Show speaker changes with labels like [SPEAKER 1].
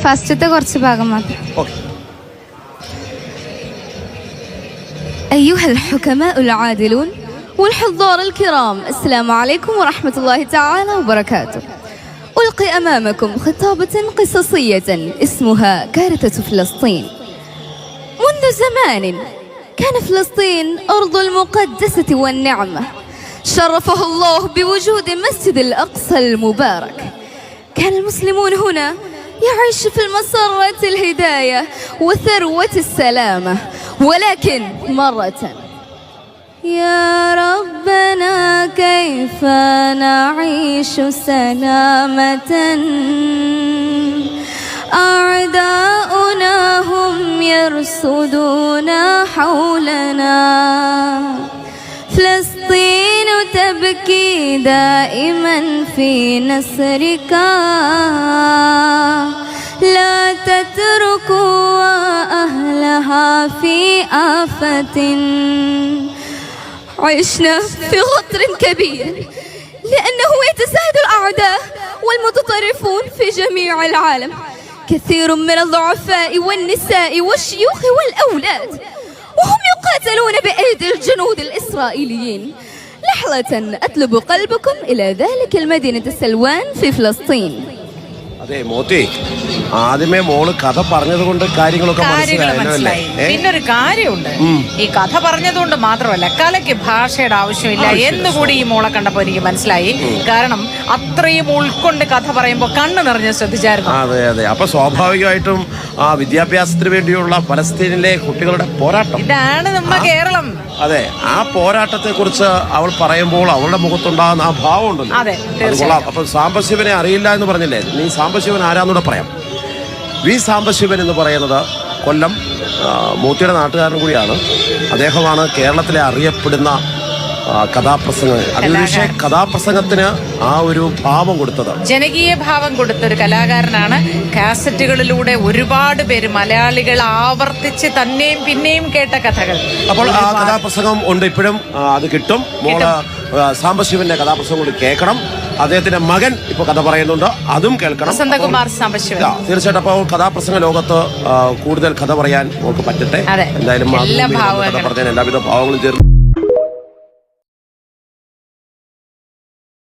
[SPEAKER 1] ഫസ്റ്റത്തെ കുറച്ച് ഭാഗം മാത്രം.
[SPEAKER 2] ഓക്കെ.
[SPEAKER 1] أيها الحكماء العادلون والحضار الكرام، السلام عليكم ورحمة الله تعالى وبركاته. ألقي أمامكم خطابة قصصية اسمها كارثة فلسطين. منذ زمان كان فلسطين أرض المقدسة والنعمة، شرفه الله بوجود مسجد الأقصى المبارك. كان المسلمون هنا يعيش في المسرة الهداية وثروة السلامة، ولكن مرة يا ربنا كيف نعيش سلامة، أعداؤنا هم يرصدون حولنا، فلسطين تبكي دائما في نسرك، لا تتركوا أهلها في آفة. عشنا في خطر كبير لأنه يتزايد الأعداء والمتطرفون في جميع العالم، كثير من الضعفاء والنساء والشيوخ والأولاد، وهم يقاتلون بأيدي الجنود الإسرائيليين. لحظة أطلب قلبكم إلى ذلك المدينة سلوان في فلسطين.
[SPEAKER 2] അതെ മോത്തി, ആദ്യമേ മോള് കഥ പറഞ്ഞത് കൊണ്ട് കാര്യങ്ങളൊക്കെ മനസ്സിലായി.
[SPEAKER 3] പിന്നൊരു കാര്യമുണ്ട്, ഈ കഥ പറഞ്ഞതുകൊണ്ട് മാത്രമല്ല കലയ്ക്ക് ഭാഷയുടെ ആവശ്യമില്ല എന്നുകൂടി ഈ മോളെ കണ്ടപ്പോ എനിക്ക് മനസ്സിലായി. കാരണം അത്രയും ഉൾക്കൊണ്ട് കഥ പറയുമ്പോ കണ്ണ് നിറഞ്ഞ് ശ്രദ്ധിച്ചായിരുന്നു.
[SPEAKER 2] അതെ അതെ. അപ്പൊ സ്വാഭാവികമായിട്ടും ആ വിദ്യാഭ്യാസത്തിന് വേണ്ടിയുള്ള പലസ്തീനിലെ കുട്ടികളുടെ പോരാട്ടം,
[SPEAKER 3] ഇതാണ് നമ്മുടെ കേരളം.
[SPEAKER 2] അതെ, ആ പോരാട്ടത്തെ കുറിച്ച് അവൾ പറയുമ്പോൾ അവളുടെ മുഖത്തുണ്ടാകുന്ന ആ ഭാവം ഉണ്ടല്ലോ, അത് കൊള്ളാം. അപ്പൊ സാംബശിവനെ അറിയില്ല എന്ന് പറഞ്ഞില്ലേ, നീ സാംബശിവൻ ആരാന്നൂടെ പറയാം. വി സാംബശിവൻ എന്ന് പറയുന്നത് കൊല്ലം മൂത്തിയുടെ നാട്ടുകാരൻ കൂടിയാണ്. അദ്ദേഹമാണ് കേരളത്തിലെ അറിയപ്പെടുന്ന കഥാപ്രസംഗം. അതിനുശേഷം കഥാപ്രസംഗത്തിന് ആ ഒരു ഭാവം കൊടുത്തത്,
[SPEAKER 3] ജനകീയ ഭാവം കൊടുത്ത ഒരു കലാകാരനാണ്. കാസറ്റുകളിലൂടെ ഒരുപാട് പേര് മലയാളികൾ ആവർത്തിച്ച് തന്നെയും പിന്നെയും കേട്ട കഥകൾ.
[SPEAKER 2] അപ്പോൾ ആ കഥാപ്രസംഗം ഉണ്ട് ഇപ്പോഴും, അത് കിട്ടും. മോള് സാംബശിവന്റെ കഥാപ്രസംഗം കൂടി കേൾക്കണം. അദ്ദേഹത്തിന്റെ മകൻ ഇപ്പൊ കഥ പറയുന്നുണ്ട്, അതും കേൾക്കണം.
[SPEAKER 3] വസന്തകുമാർ സാംബശിവൻ.
[SPEAKER 2] തീർച്ചയായിട്ടും. അപ്പോൾ കഥാപ്രസംഗ ലോകത്ത് കൂടുതൽ കഥ പറയാൻ നമുക്ക് പറ്റട്ടെ. എന്തായാലും കഥ പറഞ്ഞാൽ എല്ലാവിധ ഭാവങ്ങളും ചേർന്ന്